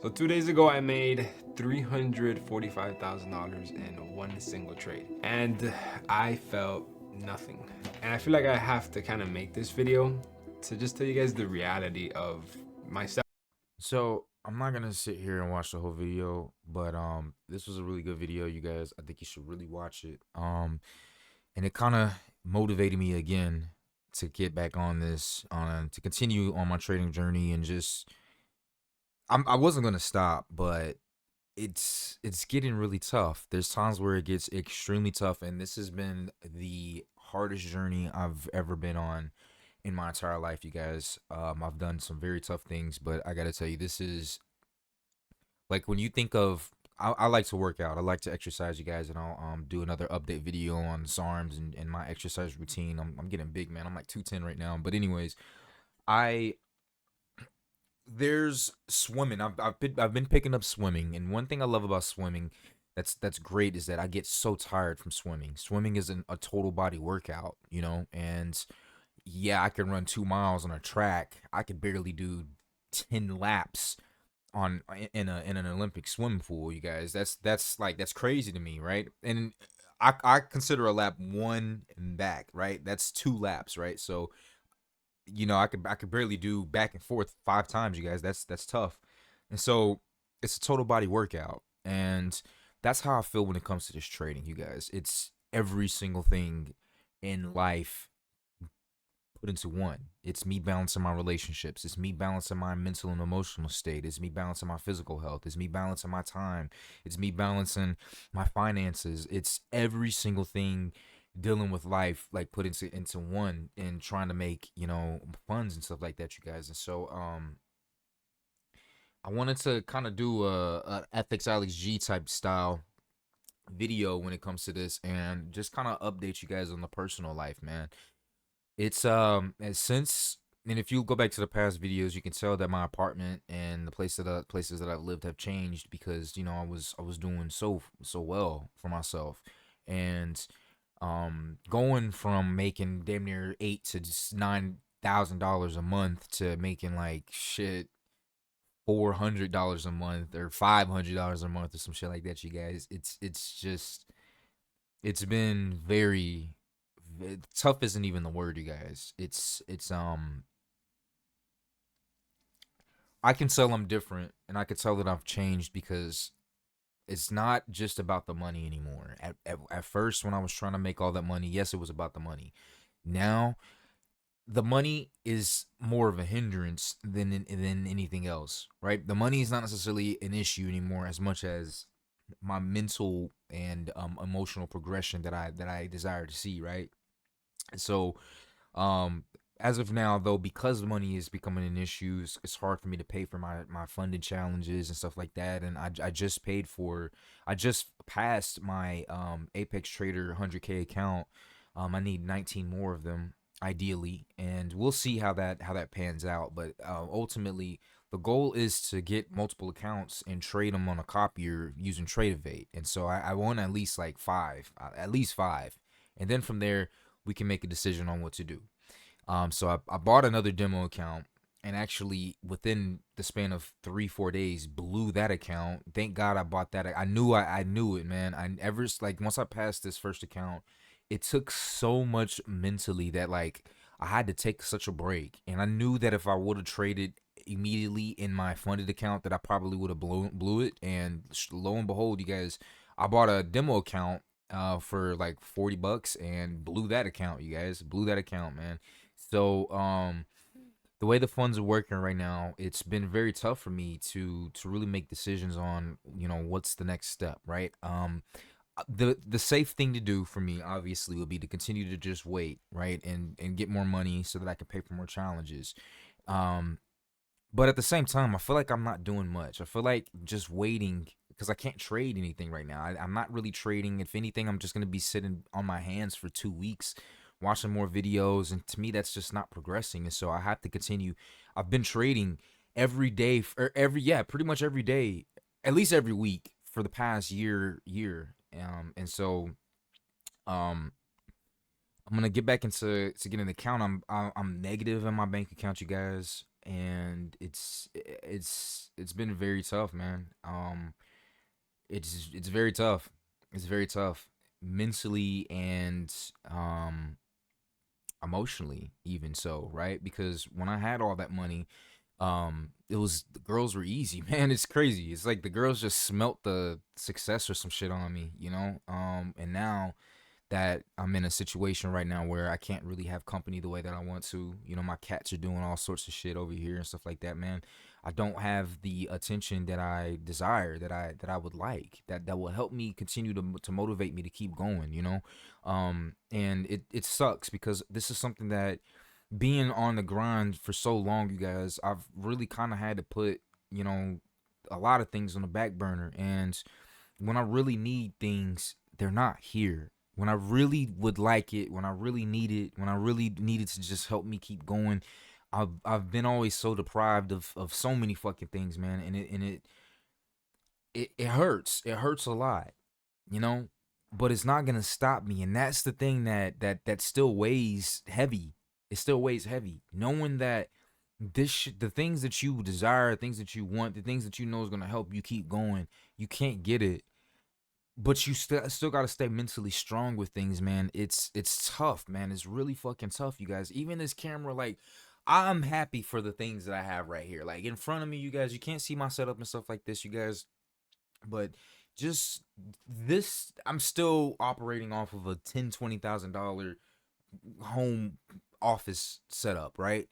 So 2 days ago, I made $345,000 in one single trade, and I felt nothing. And I feel like I have to kind of make this video to just tell you guys the reality of myself. So I'm not gonna sit here and watch the whole video, but this was a really good video, you guys. I think you should really watch it. And it kind of motivated me again to get back on this, on to continue on my trading journey, and just I wasn't gonna stop, but it's getting really tough. There's times where it gets extremely tough, and this has been the hardest journey I've ever been on in my entire life, you guys. I've done some very tough things, but I gotta tell you, this is like when you think of I like to work out. I like to exercise, you guys, and I'll do another update video on SARMs and my exercise routine. I'm getting big, man. I'm like 210 right now. But anyways, I there's swimming. I've been picking up swimming, and one thing I love about swimming that's great is that I get so tired from swimming. Swimming is a total body workout, and yeah, I can run 2 miles on a track. I could barely do 10 laps on in an Olympic swimming pool, you guys. That's crazy to me, right? And I consider a lap one and back, right? That's 2 laps, right? So I could barely do back and forth 5 times, you guys. That's tough. And so it's a total body workout. And that's how I feel when it comes to this trading, you guys. It's every single thing in life put into one. It's me balancing my relationships. It's me balancing my mental and emotional state. It's me balancing my physical health. It's me balancing my time. It's me balancing my finances. It's every single thing dealing with life like put into one and trying to make, funds and stuff like that, you guys. And so I wanted to kind of do a ethics Alex G type style video when it comes to this and just kind of update you guys on the personal life, man. It's since and if you go back to the past videos, you can tell that my apartment and the places that I've lived have changed because I was doing so well for myself, and going from making damn near eight to just $9,000 a month to making like shit $400 a month or $500 a month or some shit like that, you guys. It's been very tough isn't even the word, you guys. It's I can tell I'm different, and I can tell that I've changed because it's not just about the money anymore. At first, when I was trying to make all that money, yes, it was about the money. Now, the money is more of a hindrance than anything else, right? The money is not necessarily an issue anymore as much as my mental and emotional progression that I desire to see, right? So um, as of now, though, because money is becoming an issue, it's hard for me to pay for my funding challenges and stuff like that. And I just passed my Apex Trader 100K account. I need 19 more of them ideally, and we'll see how that pans out. But ultimately, the goal is to get multiple accounts and trade them on a copier using Tradeovate. And so I want at least like at least five, and then from there we can make a decision on what to do. So I bought another demo account and actually within the span of 3 4 days blew that account. Thank God I bought that. I knew it, man. I ever like once I passed this first account, it took so much mentally that like I had to take such a break, and I knew that if I would have traded immediately in my funded account, that I probably would have blew it. And lo and behold, you guys, I bought a demo account for like $40 and blew that account, you guys. Blew that account, man. So the way the funds are working right now, it's been very tough for me to really make decisions on, what's the next step, right? The safe thing to do for me obviously would be to continue to just wait, right? And get more money so that I can pay for more challenges. Um but at the same time, I feel like I'm not doing much. I feel like just waiting because I can't trade anything right now. I'm not really trading. If anything, I'm just going to be sitting on my hands for 2 weeks, watching more videos. And to me, that's just not progressing. And so I have to continue. I've been trading every day, or yeah, pretty much every day, at least every week for the past year. And so, um, I'm gonna get back into getting an account. I'm negative in my bank account, you guys, and it's been very tough, man. It's very tough. It's very tough mentally and um emotionally even so, right? Because when I had all that money, it was the girls were easy, man. It's crazy. It's like the girls just smelt the success or some shit on me, you know? And now that I'm in a situation right now where I can't really have company the way that I want to. You know, my cats are doing all sorts of shit over here and stuff like that, man. I don't have the attention that I desire, that I would like, that will help me continue to motivate me to keep going, you know? And it sucks because this is something that being on the grind for so long, you guys, I've really kind of had to put, you know, a lot of things on the back burner. And when I really need things, they're not here. When I really would like it, when I really need it, when I really needed to just help me keep going, I've been always so deprived of so many fucking things, man, and it hurts. It hurts a lot, you know, but it's not gonna stop me, and that's the thing that still weighs heavy. It still weighs heavy, knowing that the things that you desire, things that you want, the things that you know is gonna help you keep going, you can't get it, but you still got to stay mentally strong with things, man. It's tough, man. It's really fucking tough, you guys. Even this camera, like, I'm happy for the things that I have right here, like in front of me, you guys. You can't see my setup and stuff like this, you guys, but just this, I'm still operating off of a $10,000-$20,000 home office setup, right?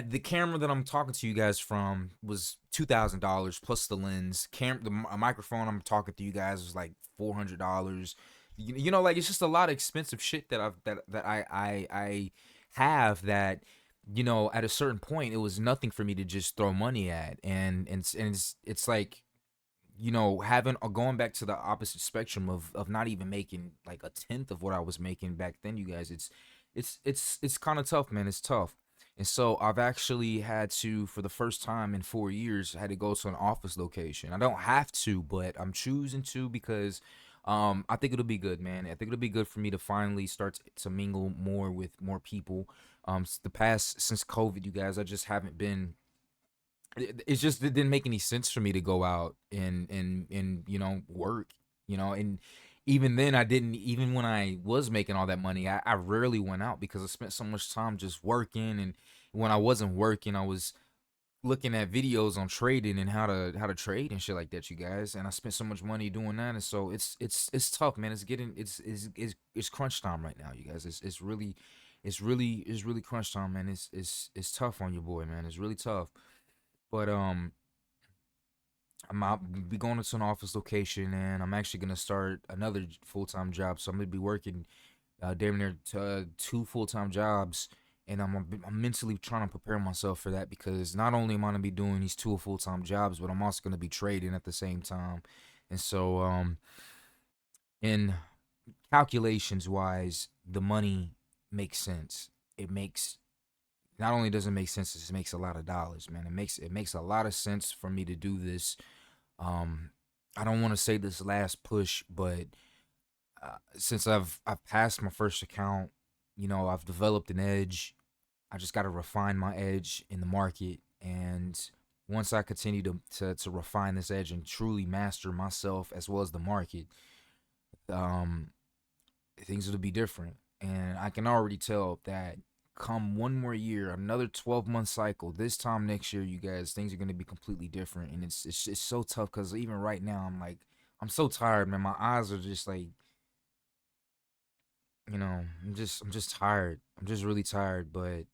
The camera that I'm talking to you guys from was $2,000 plus the lens. Microphone I'm talking to you guys was like $400. You know, like, it's just a lot of expensive shit that I have that, you know, at a certain point it was nothing for me to just throw money at, and it's like, you know, having going back to the opposite spectrum of not even making like a tenth of what I was making back then, you guys. It's kind of tough, man. It's tough. And so I've actually had to, for the first time in 4 years, I had to go to an office location. I don't have to, but I'm choosing to because I think it'll be good, man. I think it'll be good for me to finally start to mingle more with more people. The past, since COVID, you guys, I just haven't been, it's just, it didn't make any sense for me to go out and you know, work, you know. And even then, I didn't, even when I was making all that money, I rarely went out because I spent so much time just working. And when I wasn't working, I was looking at videos on trading and how to trade and shit like that, you guys. And I spent so much money doing that. And so it's tough, man. It's crunch time right now, you guys. It's really crunch time, man. It's tough on your boy, man. It's really tough. But I'm out, be going to an office location, and I'm actually gonna start another full time job. So I'm gonna be working damn near two full time jobs, and I'm mentally trying to prepare myself for that, because not only am I gonna be doing these two full time jobs, but I'm also gonna be trading at the same time. And so in calculations wise, the money makes sense. It makes, not only does it make sense, it makes a lot of dollars, man. It makes a lot of sense for me to do this. um, I don't want to say this last push, but since I've passed my first account, you know, I've developed an edge. I just got to refine my edge in the market, and once I continue to refine this edge and truly master myself as well as the market, um, things will be different. And I can already tell that come one more year, another 12-month cycle, this time next year, you guys, things are going to be completely different. And it's so tough because even right now, I'm like, I'm so tired, man. My eyes are just like, you know, I'm just tired. I'm just really tired. But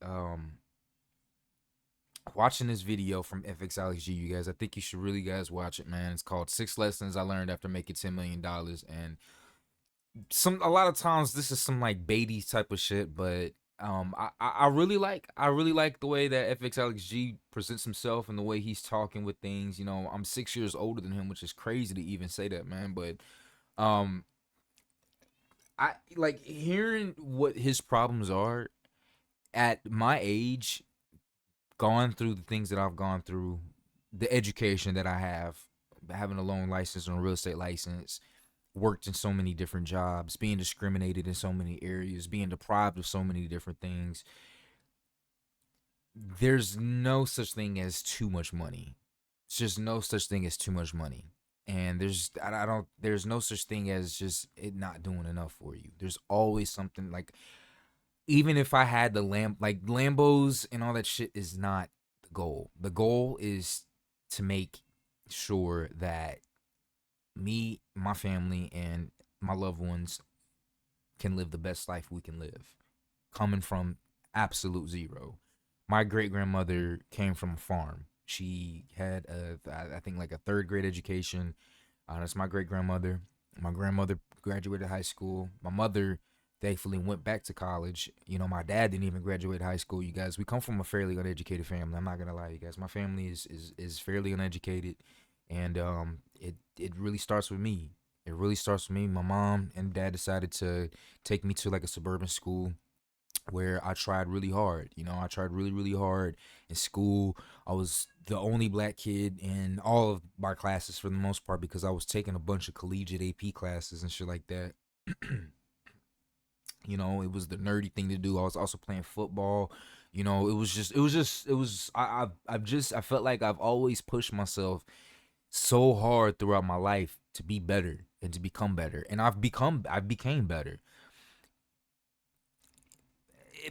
watching this video from FXLXG, you guys, I think you should really guys watch it, man. It's called 6 Lessons I Learned After Making $10 Million. And a lot of times this is some like baity type of shit, but I really like the way that FXLXG presents himself and the way he's talking with things. You know, I'm 6 years older than him, which is crazy to even say that, man. But um I like hearing what his problems are at my age, gone through the things that I've gone through, the education that I have, having a loan license and a real estate license, worked in so many different jobs, being discriminated in so many areas, being deprived of so many different things. there's no such thing as too much money. It's just no such thing as too much money. And I don't there's no such thing as just it not doing enough for you. There's always something like, even if I had the like Lambos and all that shit is not the goal. The goal is to make sure that me, my family, and my loved ones can live the best life we can live, coming from absolute zero. My great grandmother came from a farm. She had I think like a third grade education. That's my great grandmother. My grandmother graduated high school. My mother thankfully went back to college. You know, my dad didn't even graduate high school. You guys, we come from a fairly uneducated family. I'm not gonna lie, you guys. My family is fairly uneducated, and it really starts with me. It really starts with me. My mom and dad decided to take me to like a suburban school where I tried really hard. You know, I tried really, really hard in school. I was the only black kid in all of my classes for the most part because I was taking a bunch of collegiate AP classes and shit like that. You know, it was the nerdy thing to do. I was also playing football. You know, I felt like I've always pushed myself so hard throughout my life to be better and to become better. And I became better.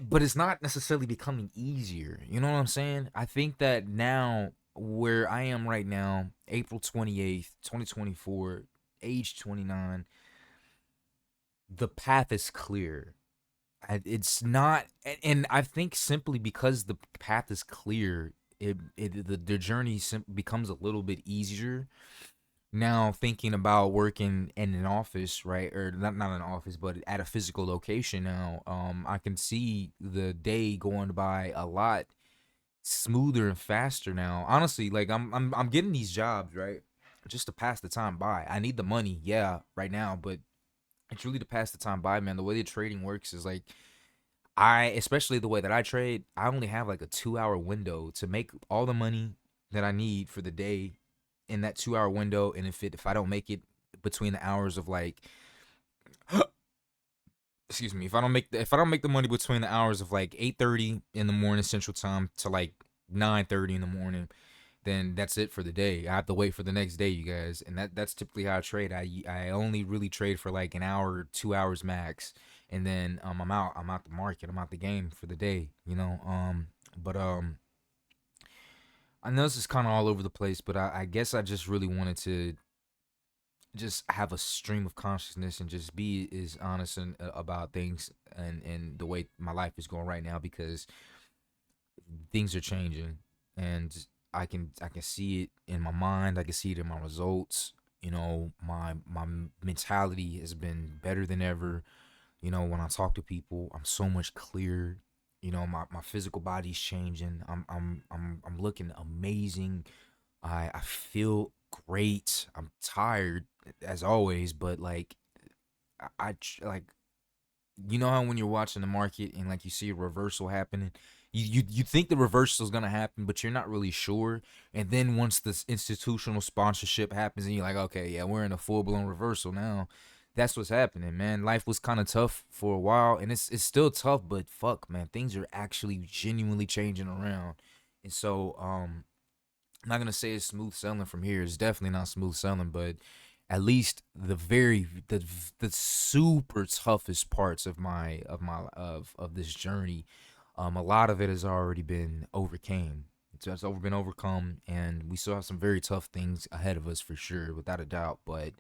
But it's not necessarily becoming easier. You know what I'm saying? I think that now, where I am right now, April 28th, 2024, age 29, the path is clear. It's not, and I think simply because the path is clear, the journey becomes a little bit easier. Now thinking about working in an office, right, or not an office, but at a physical location. Now, I can see the day going by a lot smoother and faster now. Honestly, like I'm getting these jobs, right, just to pass the time by. I need the money, yeah, right now, but it's really to pass the time by, man. The way the trading works is like, especially the way that I trade, I only have like a 2 hour window to make all the money that I need for the day in that 2 hour window. And if I don't make it between the hours of like, excuse me, if I don't make the money between the hours of like 8:30 in the morning Central Time to like 9:30 in the morning, then that's it for the day. I have to wait for the next day, you guys, and that's typically how I trade. I only really trade for like an hour, 2 hours max, and then I'm out. I'm out the market. I'm out the game for the day. You know. But I know this is kind of all over the place, but I guess I just really wanted to just have a stream of consciousness and just be as honest about things and the way my life is going right now, because things are changing, and I can see it in my mind. I can see it in my results. You know, my mentality has been better than ever. You know, when I talk to people, I'm so much clearer. You know, my physical body's changing. I'm looking amazing. I feel great. I'm tired as always, but like like, you know how when you're watching the market and like you see a reversal happening, you think the reversal is gonna happen, but you're not really sure. And then once this institutional sponsorship happens, and you're like, okay, yeah, we're in a full blown reversal now. That's what's happening, man. Life was kind of tough for a while, and it's still tough, but fuck, man, things are actually genuinely changing around. And so, I'm not gonna say it's smooth sailing from here. It's definitely not smooth sailing, but at least the super toughest parts of this journey, a lot of it has already been overcame. It's been overcome, and we still have some very tough things ahead of us for sure, without a doubt. But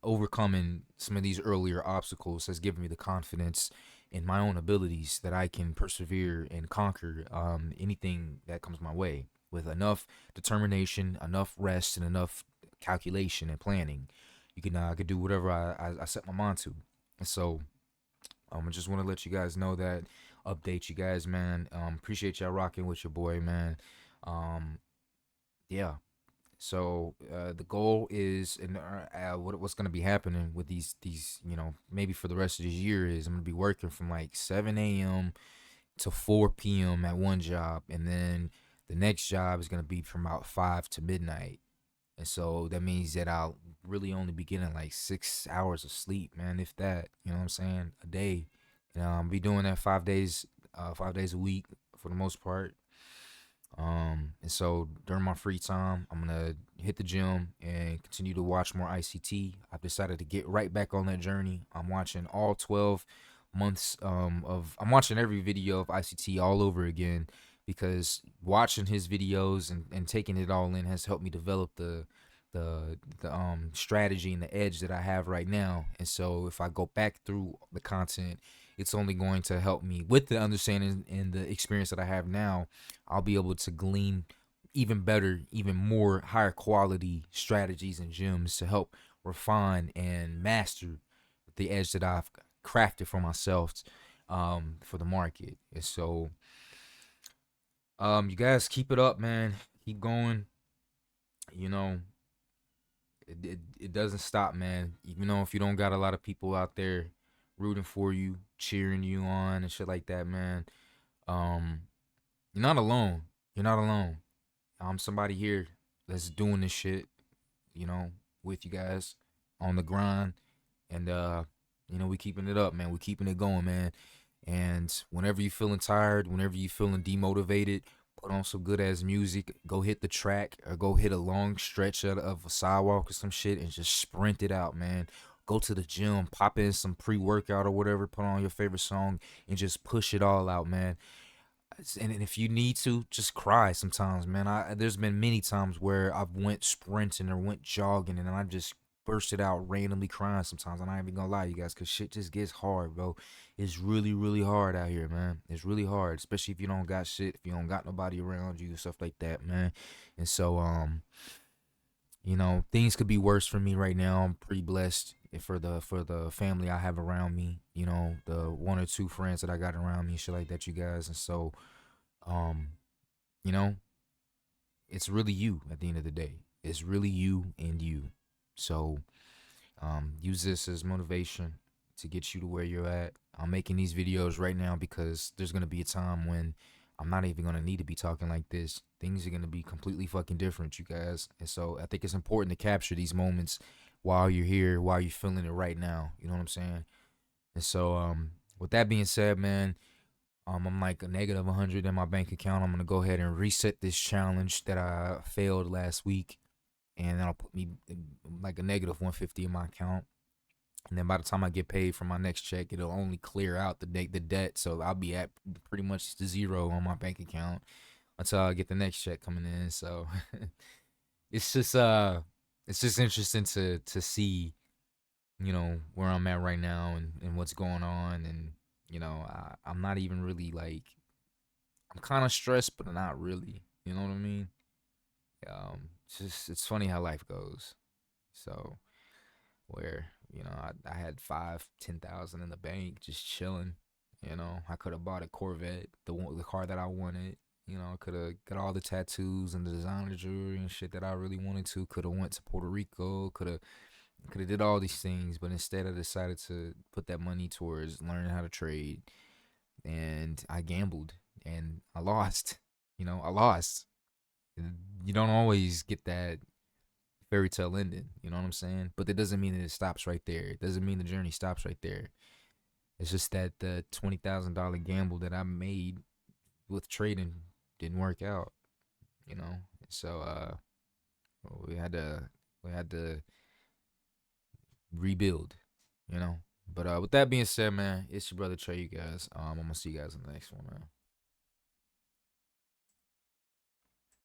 overcoming some of these earlier obstacles has given me the confidence in my own abilities that I can persevere and conquer anything that comes my way with enough determination, enough rest, and enough calculation and planning. I could do whatever I set my mind to. And so I just want to let you guys know that, update you guys, man. Appreciate y'all rocking with your boy, man. Um, yeah. So the goal is, and what's gonna be happening with these, maybe for the rest of this year, is I'm gonna be working from like 7 a.m. to 4 p.m. at one job, and then the next job is gonna be from about 5 to midnight. And so that means that I'll really only be getting like 6 hours of sleep, man, if that. You know what I'm saying? A day. And I'll be doing that 5 days a week for the most part. And so during my free time, I'm gonna hit the gym and continue to watch more ICT. I've decided to get right back on that journey. I'm watching all 12 months I'm watching every video of ICT all over again, because watching his videos and taking it all in has helped me develop the strategy and the edge that I have right now. And so if I go back through the content, it's only going to help me with the understanding and the experience that I have now. I'll be able to glean even better, even more higher quality strategies and gems to help refine and master the edge that I've crafted for myself, for the market. And so, you guys keep it up, man. Keep going. You know, it doesn't stop, man. Even though if you don't got a lot of people out there rooting for you, cheering you on and shit like that, man. Um, you're not alone. You're not alone. I'm somebody here that's doing this shit, with you guys on the grind. And we keeping it up, man. We keeping it going, man. And whenever you feeling tired, whenever you feeling demotivated, put on some good ass music. Go hit the track or go hit a long stretch of a sidewalk or some shit and just sprint it out, man. Go to the gym, pop in some pre-workout or whatever, put on your favorite song and just push it all out, man. And if you need to, just cry sometimes, man. There's been many times where I've went sprinting or went jogging and I just bursted out randomly crying sometimes. I'm not even gonna lie, you guys, cause shit just gets hard, bro. It's really, really hard out here, man. It's really hard, especially if you don't got shit, if you don't got nobody around you, stuff like that, man. And so, things could be worse for me right now. I'm pretty blessed for the family I have around me. The one or two friends that I got around me, shit like that, you guys. And so, um, you know, it's really you at the end of the day. It's really you and you. So, use this as motivation to get you to where you're at. I'm making these videos right now because there's gonna be a time when I'm not even gonna need to be talking like this. Things are gonna be completely fucking different, you guys. And so I think it's important to capture these moments while you're here, while you're feeling it right now. You know what I'm saying? And so, with that being said, man, I'm like a negative 100 in my bank account. I'm gonna go ahead and reset this challenge that I failed last week, and that'll put me like a negative 150 in my account. And then by the time I get paid for my next check, it'll only clear out the debt. So I'll be at pretty much the zero on my bank account until I get the next check coming in. So it's just it's just interesting to see, where I'm at right now and what's going on. And, I'm not even really like, I'm kind of stressed, but not really. You know what I mean? It's funny how life goes. So where I had 5, 10,000 in the bank just chilling. I could have bought a Corvette, the car that I wanted. I could have got all the tattoos and the designer jewelry and shit that I really wanted to. Could have went to Puerto Rico. Could have did all these things, but instead I decided to put that money towards learning how to trade, and I gambled and I lost. I lost. You don't always get that fairy tale ending. You know what I'm saying? But that doesn't mean that it stops right there. It doesn't mean the journey stops right there. It's just that the $20,000 gamble that I made with trading didn't work out. So we had to rebuild. But with that being said, man, it's your brother Trey. You guys. I'm gonna see you guys in the next one, man.